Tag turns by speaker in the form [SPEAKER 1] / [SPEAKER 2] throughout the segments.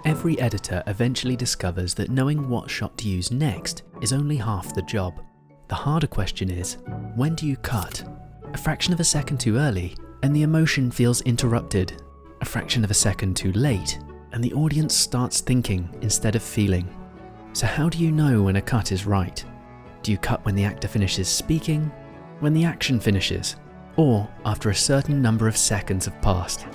[SPEAKER 1] Every editor eventually discovers that knowing what shot to use next is only half the job. The harder question is, when do you cut? A fraction of a second too early, and the emotion feels interrupted. A fraction of a second too late, and the audience starts thinking instead of feeling. So how do you know when a cut is right? Do you cut when the actor finishes speaking, when the action finishes, or after a certain number of seconds have passed?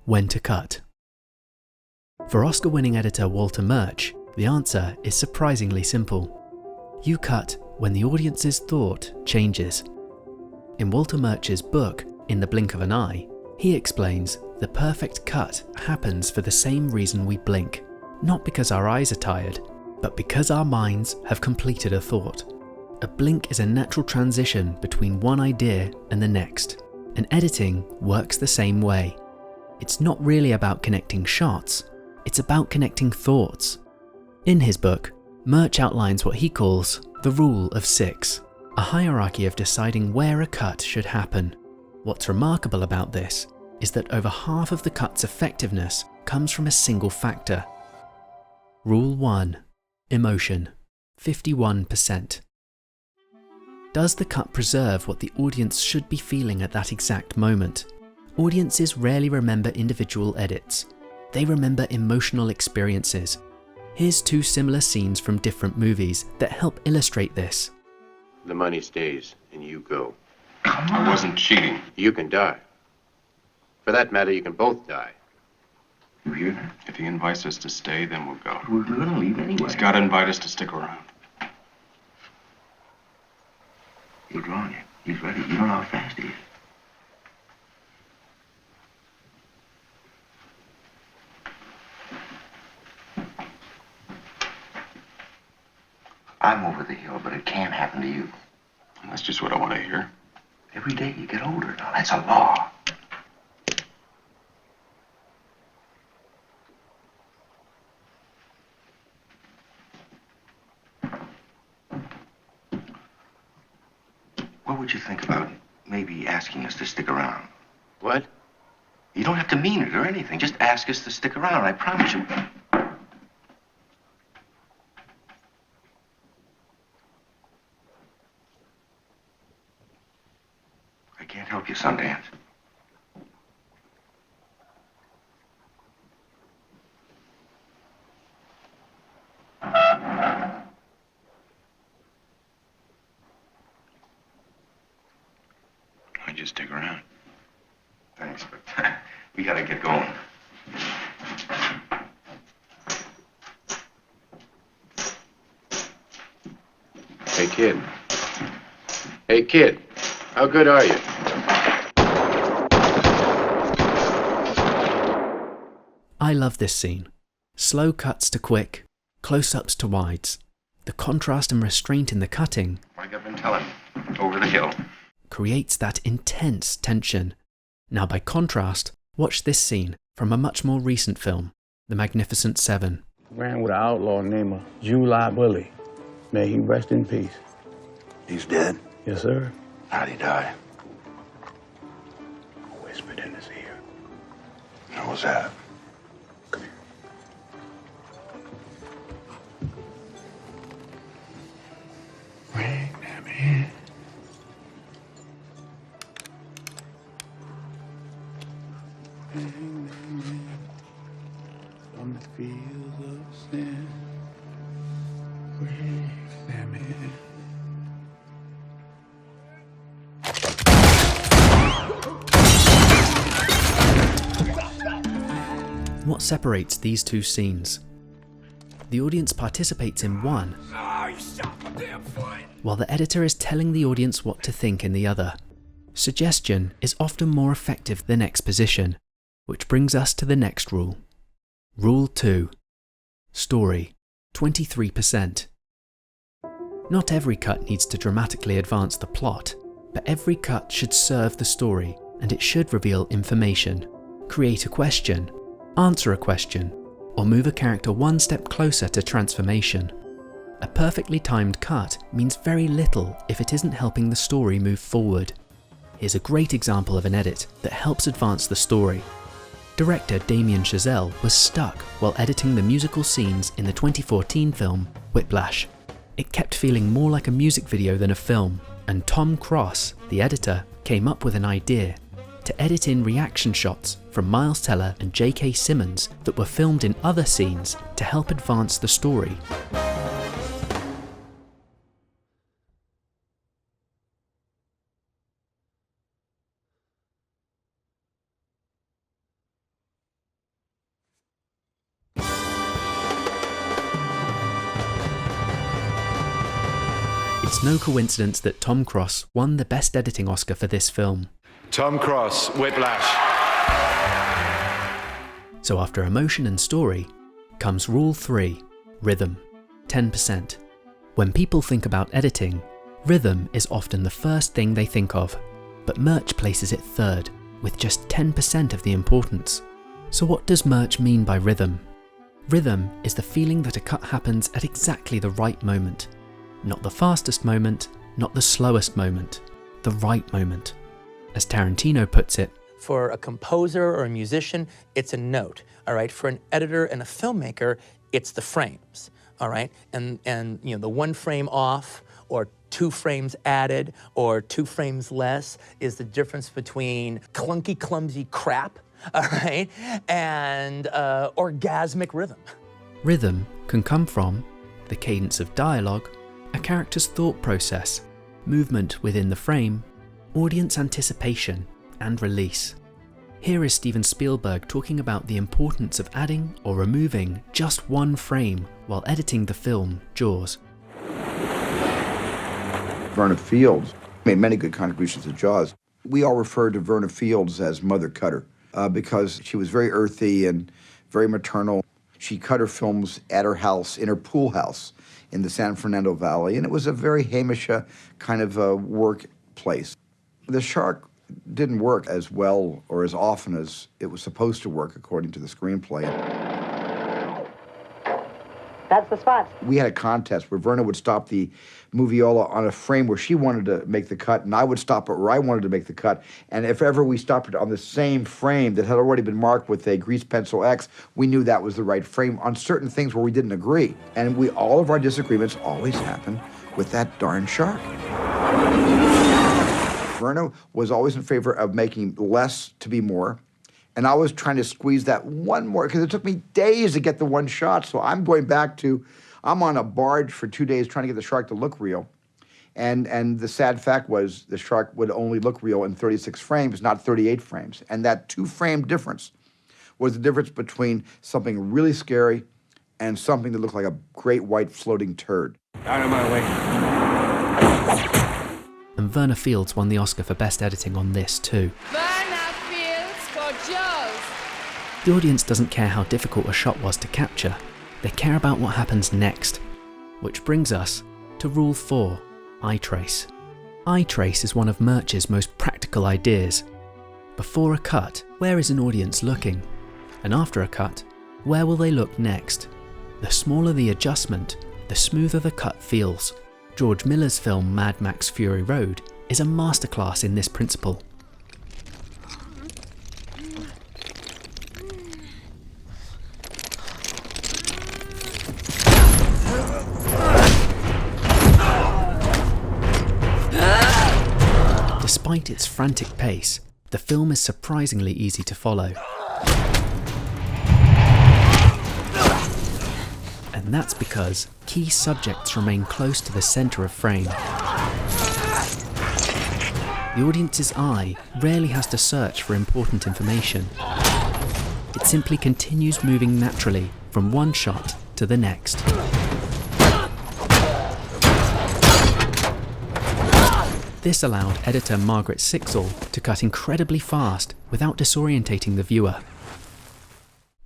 [SPEAKER 1] When to cut? For Oscar-winning editor Walter Murch, the answer is surprisingly simple. You cut when the audience's thought changes. In Walter Murch's book, In the Blink of an Eye, he explains the perfect cut happens for the same reason we blink, not because our eyes are tired, but because our minds have completed a thought. A blink is a natural transition between one idea and the next, and editing works the same way. It's not really about connecting shots, it's about connecting thoughts. In his book, Murch outlines what he calls the Rule of Six, a hierarchy of deciding where a cut should happen. What's remarkable about this is that over half of the cut's effectiveness comes from a single factor. Rule 1. Emotion, 51%. Does the cut preserve what the audience should be feeling at that exact moment? Audiences rarely remember individual edits. They remember emotional experiences. Here's two similar scenes from different movies that help illustrate this.
[SPEAKER 2] The money stays, and you go.
[SPEAKER 3] I wasn't cheating.
[SPEAKER 2] You can die. For that matter, you can both die.
[SPEAKER 3] You hear that? If he invites us to stay, then we'll go.
[SPEAKER 4] We're gonna leave anyway.
[SPEAKER 3] He's got to invite us to stick around.
[SPEAKER 4] He's drawing you. He's ready. You don't know how fast he is. I'm over the hill, but it can't happen to you.
[SPEAKER 3] And that's just what I want to hear.
[SPEAKER 4] Every day you get older. Now, that's a law. What would you think about maybe asking us to stick around?
[SPEAKER 2] What?
[SPEAKER 4] You don't have to mean it or anything. Just ask us to stick around. I promise you. I can't help you, Sundance.
[SPEAKER 3] I just stick around.
[SPEAKER 4] Thanks, but we gotta get going.
[SPEAKER 2] Hey, kid. Hey, kid. How good are you?
[SPEAKER 1] I love this scene. Slow cuts to quick, close-ups to wides. The contrast and restraint in the cutting,
[SPEAKER 4] Like I've been telling you, over the hill.
[SPEAKER 1] creates that intense tension. Now by contrast, watch this scene from a much more recent film, The Magnificent Seven.
[SPEAKER 5] Ran with an outlaw named July Bully. May he rest in peace.
[SPEAKER 4] He's dead?
[SPEAKER 5] Yes, sir.
[SPEAKER 4] How'd he die?
[SPEAKER 5] I whispered in his ear.
[SPEAKER 4] How was that?
[SPEAKER 5] Come here. Bring them in. Bring them in from the fields of sin. Bring them in.
[SPEAKER 1] What separates these two scenes? The audience participates in one, while the editor is telling the audience what to think in the other. Suggestion is often more effective than exposition, which brings us to the next rule. Rule 2. Story, 23%. Not every cut needs to dramatically advance the plot, but every cut should serve the story, and it should reveal information, create a question, answer a question, or move a character one step closer to transformation. A perfectly timed cut means very little if it isn't helping the story move forward. Here's a great example of an edit that helps advance the story. Director Damien Chazelle was stuck while editing the musical scenes in the 2014 film Whiplash. It kept feeling more like a music video than a film, and Tom Cross, the editor, came up with an idea to edit in reaction shots from Miles Teller and J.K. Simmons that were filmed in other scenes to help advance the story. It's no coincidence that Tom Cross won the Best Editing Oscar for this film.
[SPEAKER 6] Tom Cross, Whiplash.
[SPEAKER 1] So after emotion and story comes Rule 3, rhythm, 10%. When people think about editing, rhythm is often the first thing they think of, but Murch places it third, with just 10% of the importance. So what does Murch mean by rhythm? Rhythm is the feeling that a cut happens at exactly the right moment. Not the fastest moment, not the slowest moment, the right moment. As Tarantino puts it,
[SPEAKER 7] for a composer or a musician, it's a note, all right? For an editor and a filmmaker, it's the frames, all right? And you know, the 1 frame off or 2 frames added or 2 frames less is the difference between clunky, clumsy crap, all right, and orgasmic rhythm.
[SPEAKER 1] Rhythm can come from the cadence of dialogue, a character's thought process, movement within the frame, audience anticipation, and release. Here is Steven Spielberg talking about the importance of adding or removing just 1 frame while editing the film Jaws.
[SPEAKER 8] Verna Fields made many good contributions to Jaws. We all refer to Verna Fields as Mother Cutter because she was very earthy and very maternal. She cut her films at her house, in her pool house in the San Fernando Valley, and it was a very Hamish kind of workplace. The shark didn't work as well or as often as it was supposed to work according to the screenplay.
[SPEAKER 9] That's the spot.
[SPEAKER 8] We had a contest where Verna would stop the moviola on a frame where she wanted to make the cut, and I would stop it where I wanted to make the cut. And if ever we stopped it on the same frame that had already been marked with a grease pencil X, we knew that was the right frame on certain things where we didn't agree. And all of our disagreements always happened with that darn shark. Verna was always in favor of making less to be more. And I was trying to squeeze that one more, because it took me days to get the 1 shot. So I'm going back to, I'm on a barge for 2 days trying to get the shark to look real. And the sad fact was the shark would only look real in 36 frames, not 38 frames. And that 2-frame difference was the difference between something really scary and something that looked like a great white floating turd.
[SPEAKER 5] Out of my way.
[SPEAKER 1] And Verna Fields won the Oscar for Best Editing on this too. The audience doesn't care how difficult a shot was to capture, they care about what happens next. Which brings us to Rule 4, eye trace. Eye trace is one of Murch's most practical ideas. Before a cut, where is an audience looking? And after a cut, where will they look next? The smaller the adjustment, the smoother the cut feels. George Miller's film Mad Max Fury Road is a masterclass in this principle. Despite its frantic pace, the film is surprisingly easy to follow. And that's because key subjects remain close to the centre of frame. The audience's eye rarely has to search for important information. It simply continues moving naturally from one shot to the next. This allowed editor Margaret Sixel to cut incredibly fast without disorientating the viewer.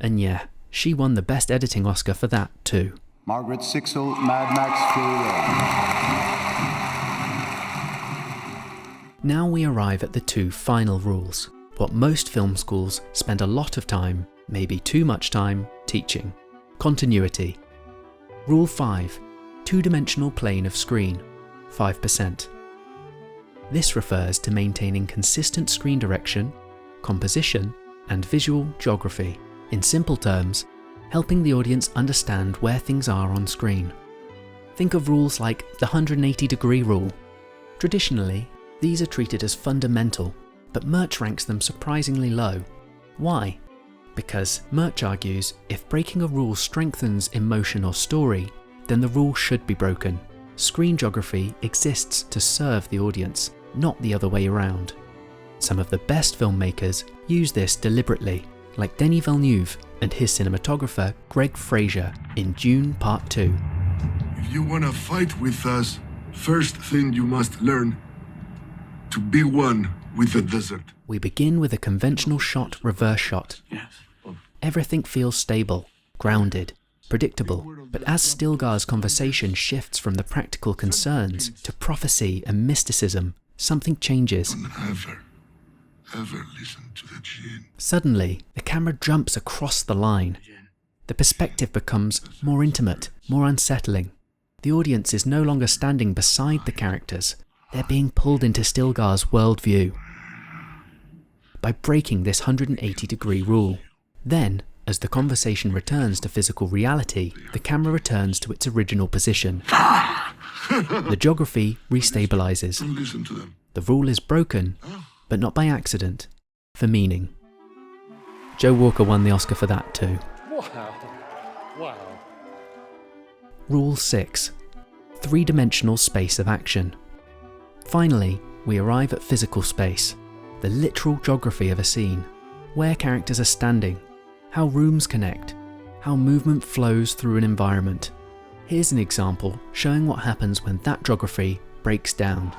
[SPEAKER 1] And yeah, she won the Best Editing Oscar for that too.
[SPEAKER 10] Margaret Sixel, Mad Max Fury Road.
[SPEAKER 1] Now we arrive at the 2 final rules, what most film schools spend a lot of time, maybe too much time, teaching. Continuity. Rule 5, 2-dimensional plane of screen, 5%. This refers to maintaining consistent screen direction, composition, and visual geography. In simple terms, helping the audience understand where things are on screen. Think of rules like the 180-degree rule. Traditionally, these are treated as fundamental, but Murch ranks them surprisingly low. Why? Because Murch argues if breaking a rule strengthens emotion or story, then the rule should be broken. Screen geography exists to serve the audience, not the other way around. Some of the best filmmakers use this deliberately, like Denis Villeneuve and his cinematographer Greg Fraser in Dune Part 2.
[SPEAKER 9] If you want to fight with us, first thing you must learn to be one with the desert.
[SPEAKER 1] We begin with a conventional shot, reverse shot. Everything feels stable, grounded, predictable, but as Stilgar's conversation shifts from the practical concerns to prophecy and mysticism, something changes.
[SPEAKER 9] Don't ever listen to the jinn.
[SPEAKER 1] Suddenly, the camera jumps across the line. The perspective becomes more intimate, more unsettling. The audience is no longer standing beside the characters. They're being pulled into Stilgar's worldview by breaking this 180-degree rule. Then, as the conversation returns to physical reality, the camera returns to its original position. The geography restabilizes.
[SPEAKER 9] Don't listen to them.
[SPEAKER 1] The rule is broken, but not by accident, for meaning. Joe Walker won the Oscar for that too.
[SPEAKER 6] Wow.
[SPEAKER 1] Rule 6. Three-dimensional space of action. Finally, we arrive at physical space, the literal geography of a scene, where characters are standing, how rooms connect, how movement flows through an environment. Here's an example showing what happens when that geography breaks down.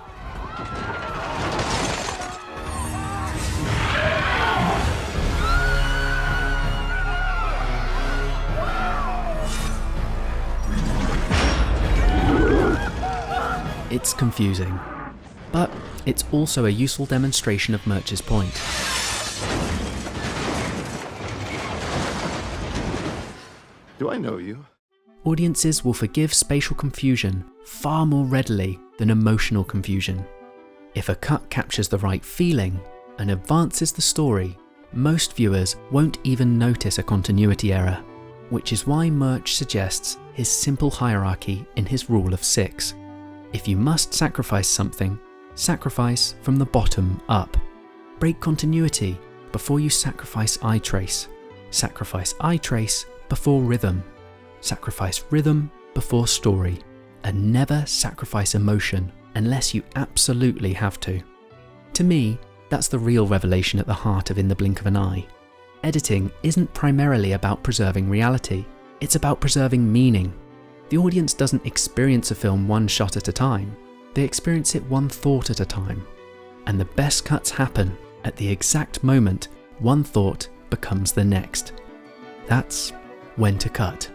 [SPEAKER 1] It's confusing, but it's also a useful demonstration of Murch's point.
[SPEAKER 9] Do I know you?
[SPEAKER 1] Audiences will forgive spatial confusion far more readily than emotional confusion. If a cut captures the right feeling and advances the story, most viewers won't even notice a continuity error, which is why Murch suggests his simple hierarchy in his rule of 6. If you must sacrifice something, sacrifice from the bottom up. Break continuity before you sacrifice eye trace. Sacrifice eye trace before rhythm. Sacrifice rhythm before story. And never sacrifice emotion unless you absolutely have to. To me, that's the real revelation at the heart of In the Blink of an Eye. Editing isn't primarily about preserving reality, it's about preserving meaning. The audience doesn't experience a film one shot at a time, they experience it one thought at a time. And the best cuts happen at the exact moment one thought becomes the next. That's when to cut.